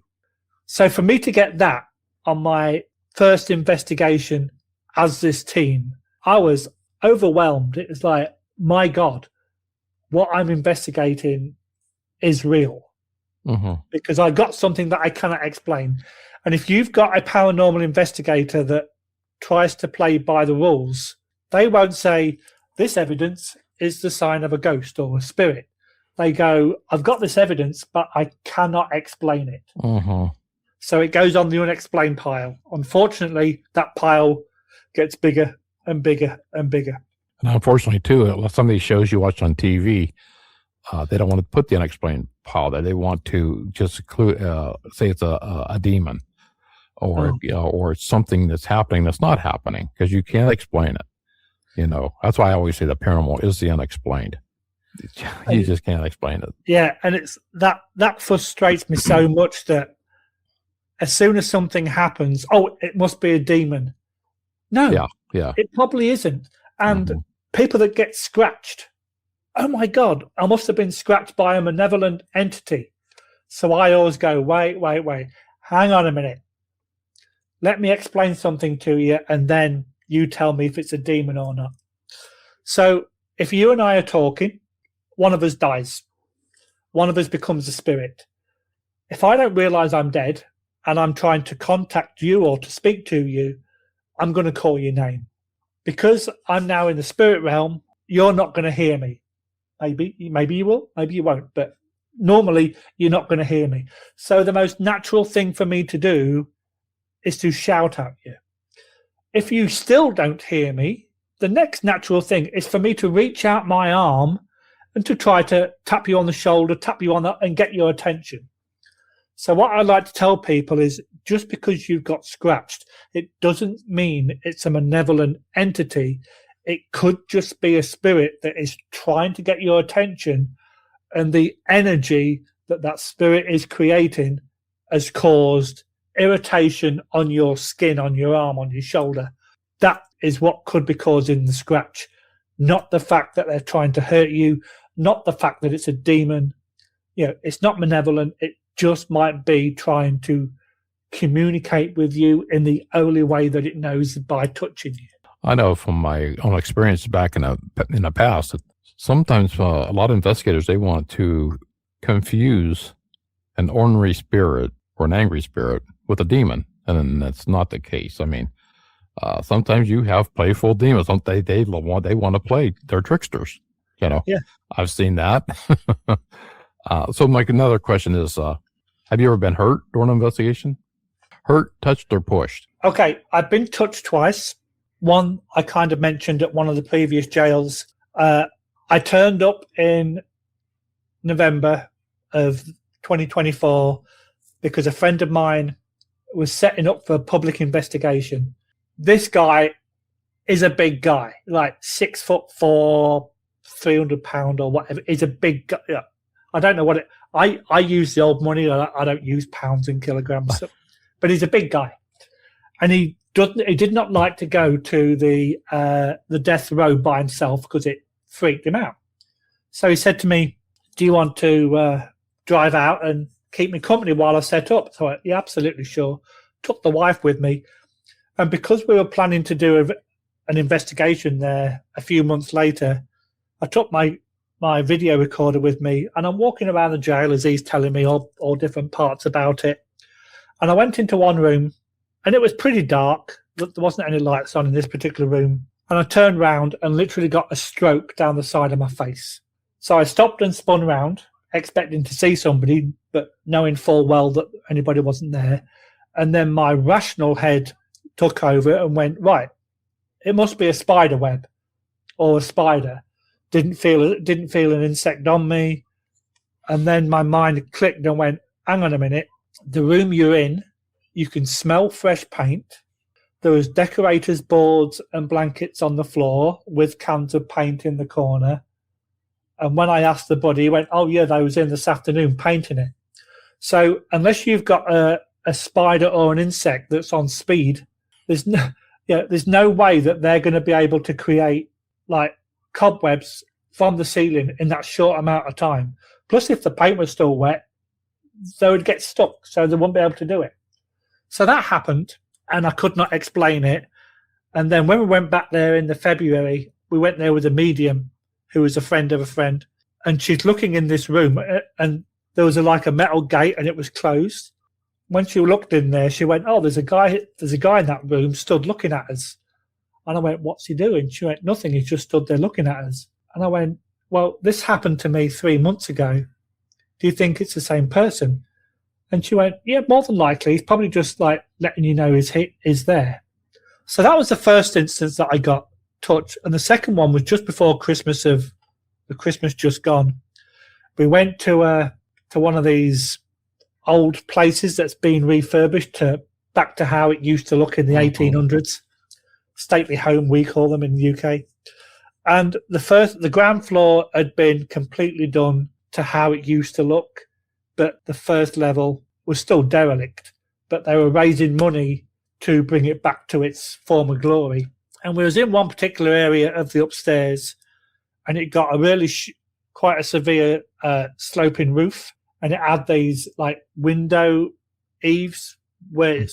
S3: So for me to get that on my first investigation as this team, I was overwhelmed. It was like, my God, what I'm investigating is real.
S2: Mm-hmm.
S3: Because I got something that I cannot explain. And if you've got a paranormal investigator that tries to play by the rules, they won't say, this evidence is the sign of a ghost or a spirit. They go, I've got this evidence, but I cannot explain it.
S2: Mm-hmm.
S3: So it goes on the unexplained pile. Unfortunately, that pile gets bigger and bigger and bigger.
S2: And unfortunately, too, some of these shows you watch on TV, they don't want to put the unexplained pile there. They want to just say it's a demon or or something that's happening that's not happening because you can't explain it. That's why I always say the paranormal is the unexplained. You just can't explain it.
S3: Yeah, and it's that frustrates me so much that as soon as something happens, it must be a demon. No,
S2: yeah,
S3: it probably isn't. And people that get scratched, oh my God, I must have been scratched by a malevolent entity. So I always go, wait, hang on a minute. Let me explain something to you, and then you tell me if it's a demon or not. So if you and I are talking, one of us dies. One of us becomes a spirit. If I don't realize I'm dead and I'm trying to contact you or to speak to you, I'm going to call your name. Because I'm now in the spirit realm, you're not going to hear me. Maybe you will, maybe you won't, but normally you're not going to hear me. So the most natural thing for me to do is to shout at you. If you still don't hear me, the next natural thing is for me to reach out my arm and to try to tap you on the shoulder, tap you on that and get your attention. So what I like to tell people is just because you've got scratched, it doesn't mean it's a malevolent entity. It could just be a spirit that is trying to get your attention, and the energy that spirit is creating has caused irritation on your skin, on your arm, on your shoulder. That is what could be causing the scratch, not the fact that they're trying to hurt you, not the fact that it's a demon. It's not malevolent. It just might be trying to communicate with you in the only way that it knows, by touching you.
S2: I know from my own experience back in the past that sometimes a lot of investigators, they want to confuse an ordinary spirit or an angry spirit with a demon, and that's not the case. I mean, sometimes you have playful demons. Don't they? They want to play. They're tricksters.
S3: Yeah.
S2: I've seen that. So, Mike, another question is: have you ever been hurt during an investigation? Hurt, touched, or pushed?
S3: Okay, I've been touched twice. One I kind of mentioned at one of the previous jails. I turned up in November of 2024 because a friend of mine was setting up for a public investigation. This guy is a big guy, like 6'4", 300 £, or whatever. He's a big guy. Yeah. I don't know what it. I use the old money. I don't use pounds and kilograms, but he's a big guy, and he did not like to go to the death row by himself because it freaked him out. So he said to me, "Do you want to drive out and keep me company while I set up?" So yeah, absolutely, sure. Took the wife with me, and because we were planning to do an investigation there a few months later, I took my video recorder with me, and I'm walking around the jail as he's telling me all different parts about it. And I went into one room, and it was pretty dark. There wasn't any lights on in this particular room. And I turned round and literally got a stroke down the side of my face. So I stopped and spun round, expecting to see somebody, but knowing full well that anybody wasn't there. And then my rational head took over and went, right, it must be a spider web or a spider. Didn't feel an insect on me. And then my mind clicked and went, hang on a minute. The room you're in, you can smell fresh paint. There was decorators' boards and blankets on the floor with cans of paint in the corner. And when I asked the buddy, he went, oh, yeah, they was in this afternoon painting it. So unless you've got a spider or an insect that's on speed, there's no way that they're going to be able to create like cobwebs from the ceiling in that short amount of time. Plus, if the paint was still wet, they would get stuck, so they wouldn't be able to do it. So that happened, and I could not explain it. And then when we went back there in the February, we went there with a medium who was a friend of a friend, and she's looking in this room, and there was like a metal gate, and it was closed. When she looked in there, she went, "Oh, there's a guy in that room stood looking at us." And I went, "What's he doing?" She went, "Nothing. He just stood there looking at us." And I went, "Well, this happened to me 3 months ago. Do you think it's the same person?" And she went, "Yeah, more than likely. He's probably just like letting you know is there." So that was the first instance that I got touched. And the second one was just before Christmas of the Christmas just gone. We went to one of these old places that's been refurbished back to how it used to look in the 1800s. Stately home, we call them in the UK. And the ground floor had been completely done to how it used to look, but the first level was still derelict. But they were raising money to bring it back to its former glory. And we was in one particular area of the upstairs, and it got a really quite a severe sloping roof, and it had these like window eaves where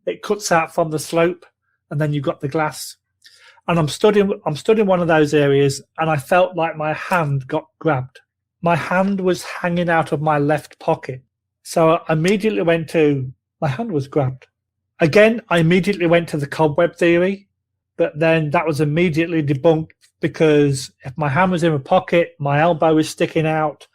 S3: it cuts out from the slope, and then you've got the glass. And I'm stood in one of those areas, and I felt like my hand got grabbed. My hand was hanging out of my left pocket. So I immediately went to, my hand was grabbed. Again, I immediately went to the cobweb theory, but then that was immediately debunked because if my hand was in my pocket, my elbow was sticking out,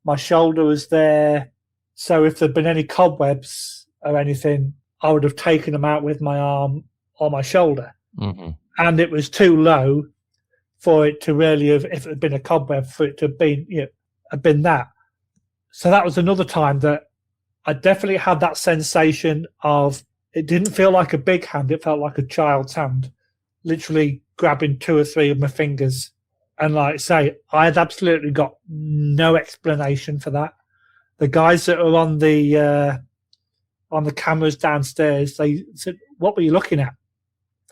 S3: my shoulder was there. So if there'd been any cobwebs or anything, I would have taken them out with my arm or my shoulder. Mm-hmm. And it was too low for it to really have, if it had been a cobweb, for it to have been that. So that was another time that I definitely had that sensation of, it didn't feel like a big hand, it felt like a child's hand, literally grabbing 2 or 3 of my fingers. And like I say, I had absolutely got no explanation for that. The guys that are on the cameras downstairs, they said, "What were you looking at?"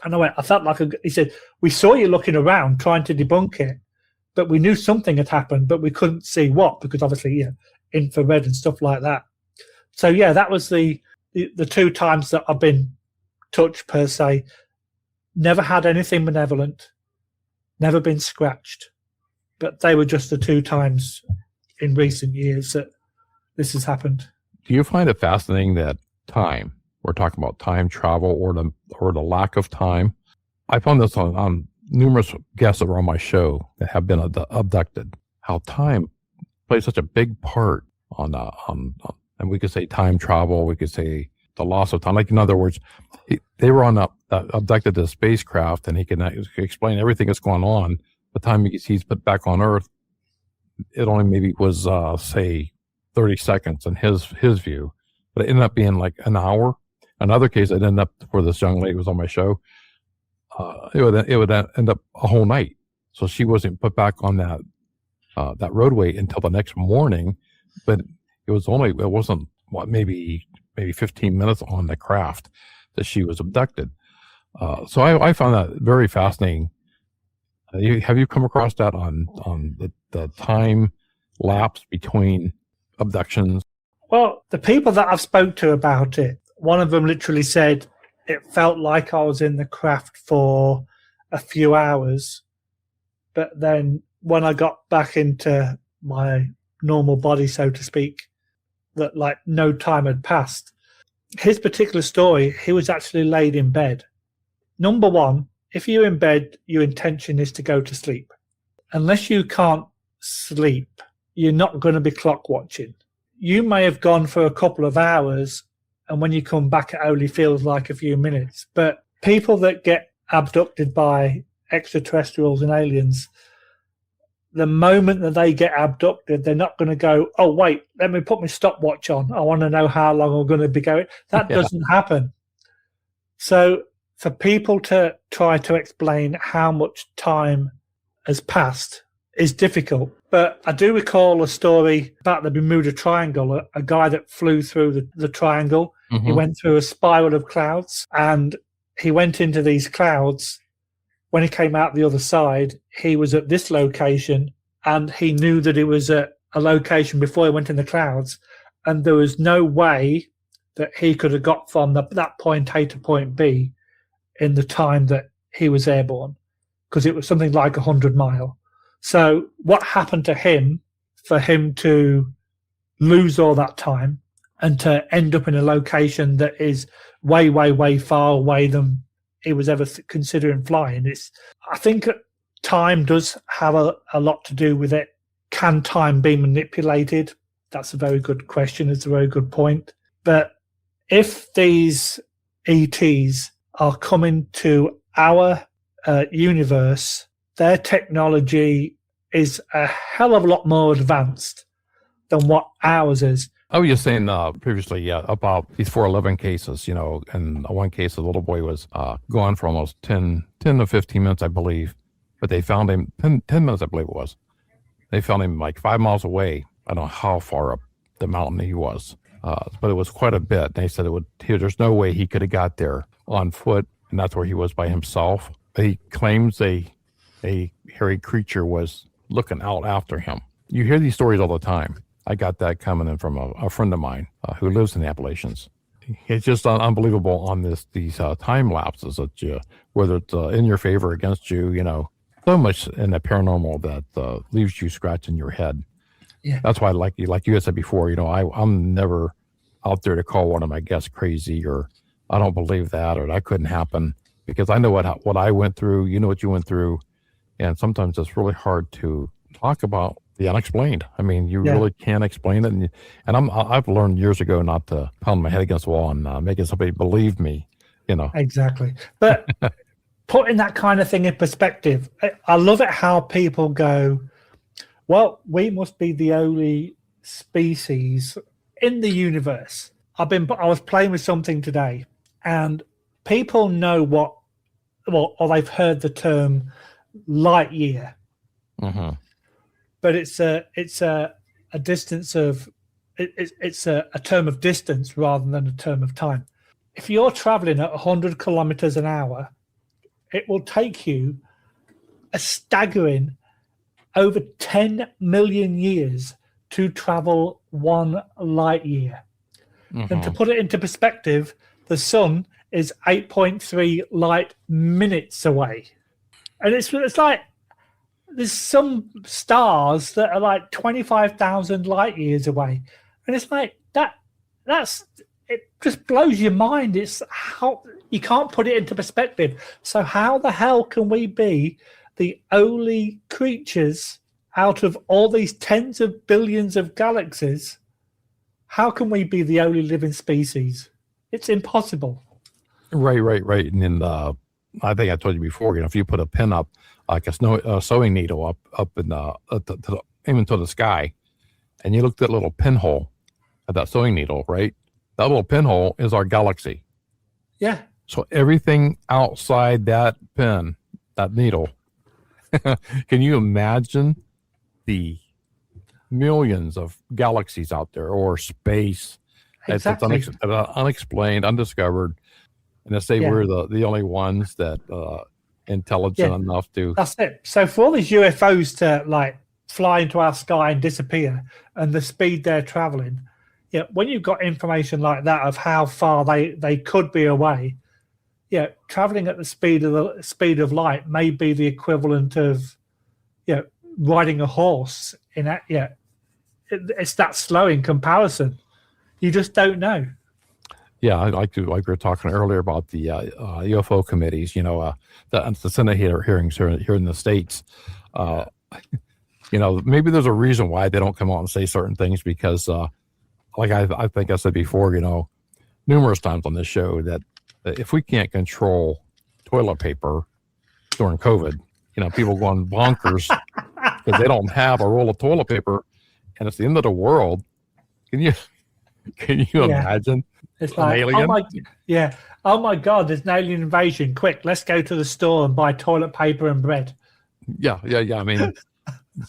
S3: And I went, "I felt like he said, "We saw you looking around trying to debunk it, but we knew something had happened, but we couldn't see what, because obviously, infrared and stuff like that." So yeah, that was the 2 times that I've been touched per se. Never had anything malevolent, never been scratched, but they were just the 2 times in recent years that this has happened.
S2: Do you find it fascinating that time, we're talking about time travel or the lack of time, I found this on numerous guests that were on my show that have been abducted. How time plays such a big part on, and we could say time travel. We could say the loss of time. Like in other words, they were abducted to a spacecraft, and he can explain everything that's going on. The time he's put back on Earth, it only maybe was say 30 seconds in his view, but it ended up being like an hour. Another case, it ended up where this young lady was on my show. It would end up a whole night. So she wasn't put back on that roadway until the next morning. But it wasn't maybe 15 minutes on the craft that she was abducted. So I found that very fascinating. Have you come across that on the time lapse between abductions?
S3: Well, the people that I've spoke to about it, one of them literally said it felt like I was in the craft for a few hours, but then when I got back into my normal body, so to speak, that like no time had passed. His particular story, he was actually laid in bed. Number one, if you're in bed, your intention is to go to sleep. Unless you can't sleep, you're not going to be clock watching. You may have gone for a couple of hours, and when you come back, it only feels like a few minutes. But people that get abducted by extraterrestrials and aliens, the moment that they get abducted, they're not going to go, oh, wait, let me put my stopwatch on. I want to know how long I'm going to be going. That doesn't happen. So for people to try to explain how much time has passed is difficult. But I do recall a story about the Bermuda Triangle, a guy that flew through the triangle. Mm-hmm. He went through a spiral of clouds, and he went into these clouds. When he came out the other side, he was at this location, and he knew that it was at a location before he went in the clouds, and there was no way that he could have got from that point A to point B in the time that he was airborne, because it was something like 100 miles. So what happened to him for him to lose all that time and to end up in a location that is way, way, way far away than he was ever considering flying? I think time does have a lot to do with it. Can time be manipulated? That's a very good question. It's a very good point. But if these ETs are coming to our universe, their technology is a hell of a lot more advanced than what ours is.
S2: I was just saying previously about these 411 cases, and one case, the little boy was gone for almost 10 to 15 minutes, I believe. But they found him 10 minutes, I believe it was. They found him like 5 miles away. I don't know how far up the mountain he was, but it was quite a bit. They said there's no way he could have got there on foot, and that's where he was by himself. But he claims a hairy creature was looking out after him. You hear these stories all the time. I got that coming in from a friend of mine who lives in the Appalachians. It's just unbelievable on these time lapses that whether it's in your favor or against you, so much in the paranormal that leaves you scratching your head. Yeah, that's why, like you had said before, I'm never out there to call one of my guests crazy or I don't believe that or that couldn't happen, because I know what I went through. You know what you went through, and sometimes it's really hard to talk about the unexplained. I mean, you really can't explain it, and I've learned years ago not to pound my head against the wall and making somebody believe me.
S3: Exactly, but putting that kind of thing in perspective, I love it how people go, well, we must be the only species in the universe. I was playing with something today, and people know or they've heard the term light year. Mm-hmm. But it's a distance of it's a term of distance rather than a term of time. If you're traveling at 100 kilometers an hour, it will take you a staggering over 10 million years to travel 1 light year. Mm-hmm. And to put it into perspective, the sun is 8.3 light minutes away. And it's like there's some stars that are like 25,000 light years away. And it's like that's it just blows your mind. It's how you can't put it into perspective. So how the hell can we be the only creatures out of all these tens of billions of galaxies? How can we be the only living species? It's impossible.
S2: Right. And then I think I told you before, if you put a pin up, like a sewing needle up in even to the sky, and you look at that little pinhole at that sewing needle, right? That little pinhole is our galaxy.
S3: Yeah.
S2: So everything outside that pin, that needle, can you imagine the millions of galaxies out there, or space?
S3: Exactly.
S2: It's unexplained, undiscovered, and they say we're the only ones that intelligent enough to.
S3: That's it. So for all these UFOs to like fly into our sky and disappear, and the speed they're traveling, when you've got information like that of how far they could be away, traveling at the speed of light may be the equivalent of riding a horse in that. It's that slow in comparison. You just don't know.
S2: Yeah, like we were talking earlier about the UFO committees. The Senate hearings here in the States. Maybe there's a reason why they don't come out and say certain things, because, like I think I said before, numerous times on this show, that if we can't control toilet paper during COVID, people going bonkers because they don't have a roll of toilet paper, and it's the end of the world. Can you imagine?
S3: It's like,
S2: alien?
S3: Oh my God, there's an alien invasion. Quick, let's go to the store and buy toilet paper and bread.
S2: Yeah. I mean,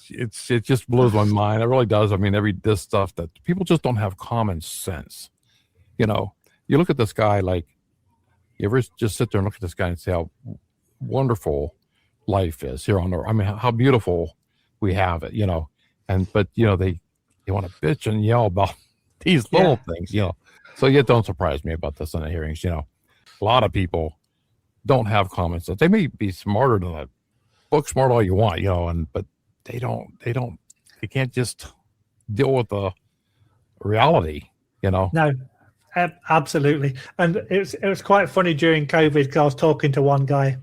S2: it just blows my mind. It really does. I mean, this stuff that people just don't have common sense. You look at this guy, like, you ever just sit there and look at this guy and say how wonderful life is here on Earth. I mean, how beautiful we have it, but they want to bitch and yell about these little things, So it don't surprise me about the Senate hearings. A lot of people don't have common sense. They may be smarter than that, book smart all you want, but they can't just deal with the reality, No,
S3: absolutely. And it was quite funny during COVID, because I was talking to one guy,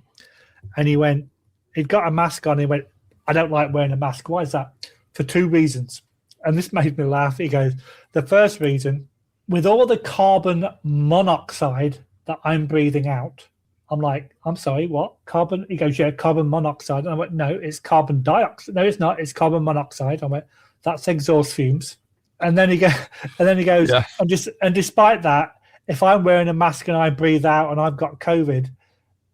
S3: and he'd got a mask on. He went, I don't like wearing a mask. Why is that? For two reasons. And this made me laugh. He goes, the first reason, with all the carbon monoxide that I'm breathing out, I'm like, I'm sorry, what? Carbon? He goes, yeah, carbon monoxide. And I went, no, it's carbon dioxide. No, it's not. It's carbon monoxide. I went, that's exhaust fumes. And then he goes, and despite that, if I'm wearing a mask and I breathe out and I've got COVID,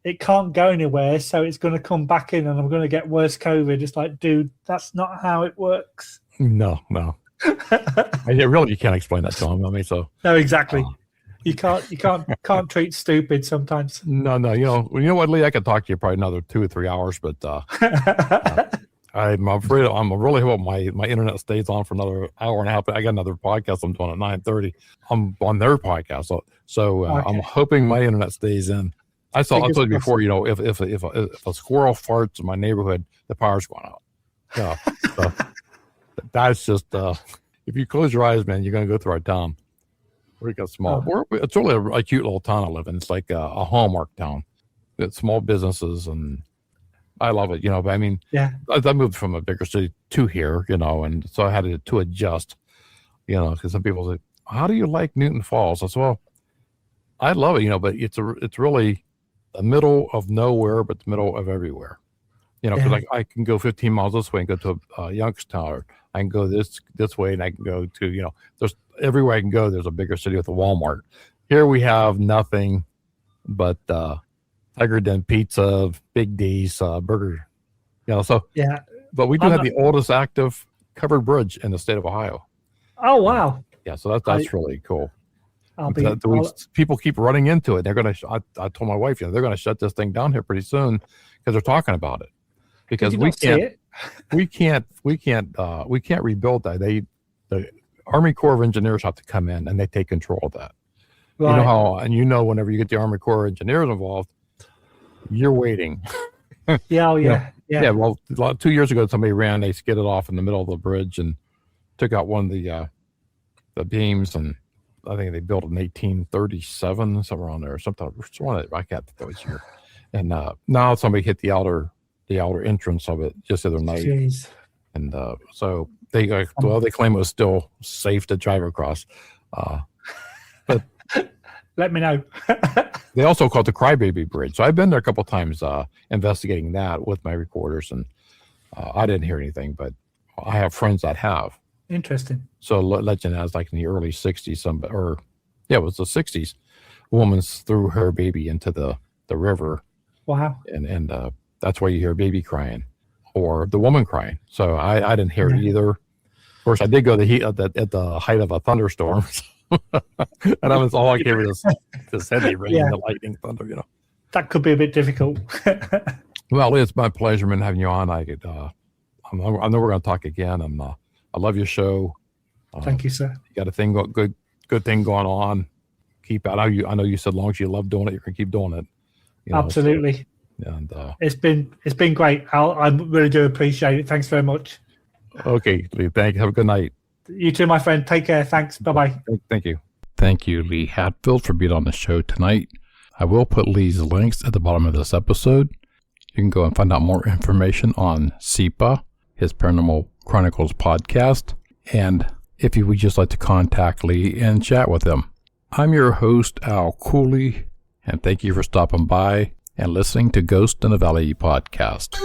S3: it can't go anywhere, so it's going to come back in and I'm going to get worse COVID. It's like, dude, that's not how it works.
S2: No. You can't explain that to him. I mean, so
S3: no, exactly. You can't treat stupid sometimes.
S2: No. You know what, Lee? I could talk to you probably another 2 or 3 hours, but I'm afraid I'm really hope my internet stays on for another hour and a half. I got another podcast I'm doing at 9:30. I'm on their podcast, so okay. I'm hoping my internet stays in. I told you before, if a squirrel farts in my neighborhood, the power's going out. So that's just if you close your eyes, man, you're going to go through our town. We got small. It's really a cute little town I live in. It's like a Hallmark town. It's small businesses, and I love it. But I mean, I moved from a bigger city to here, and so I had to adjust. Because some people say, "How do you like Newton Falls?" I said, "Well, I love it, but it's really the middle of nowhere, but the middle of everywhere. Because I can go 15 miles this way and go to Youngstown, or I can go this way and I can go to, there's everywhere I can go. There's a bigger city with a Walmart. Here we have nothing but Tiger Den Pizza, Big D's, Burger, but we do have the oldest active covered bridge in the state of Ohio.
S3: Oh, wow.
S2: Yeah. So that's really cool. People keep running into it. They're going to. I told my wife, they're going to shut this thing down here pretty soon because they're talking about it. Because we can't rebuild that. The Army Corps of Engineers have to come in and they take control of that. Right. Whenever you get the Army Corps of Engineers involved, you're waiting.
S3: Yeah.
S2: Well, 2 years ago, they skidded off in the middle of the bridge and took out one of the beams, and I think they built in 1837, somewhere on there, something. I can't think of which year. And now somebody hit the outer entrance of it just the other night.
S3: Jeez.
S2: And so they claim it was still safe to drive across. But
S3: let me know.
S2: they also call it the Crybaby Bridge. So I've been there a couple of times investigating that with my recorders, and I didn't hear anything, but I have friends that have.
S3: Interesting.
S2: So legend has, like in the early 60s, it was the 60s, a woman threw her baby into the river.
S3: Wow.
S2: And that's why you hear a baby crying or the woman crying. So I didn't hear it either. Of course, I did go at the height of a thunderstorm. And that was all I gave her, this heavy rain, the lightning, thunder,
S3: That could be a bit difficult.
S2: Well, it's my pleasure, man, having you on. I know we're going to talk again, and I love your show.
S3: Thank you, sir.
S2: You got a good thing going on. Keep out. I know you said as long as you love doing it, you can keep doing it.
S3: Absolutely.
S2: So, and
S3: it's been great. I really do appreciate it. Thanks very much.
S2: Okay, Lee. Thank you. Have a good night.
S3: You too, my friend. Take care. Thanks. Bye-bye.
S2: Thank you. Thank you, Lee Hatfield, for being on the show tonight. I will put Lee's links at the bottom of this episode. You can go and find out more information on S.I.P.A, his Paranormal Chronicles podcast, and if you would just like to contact Lee and chat with him. I'm your host, Al Cooley, and thank you for stopping by and listening to Ghost in the Valley podcast.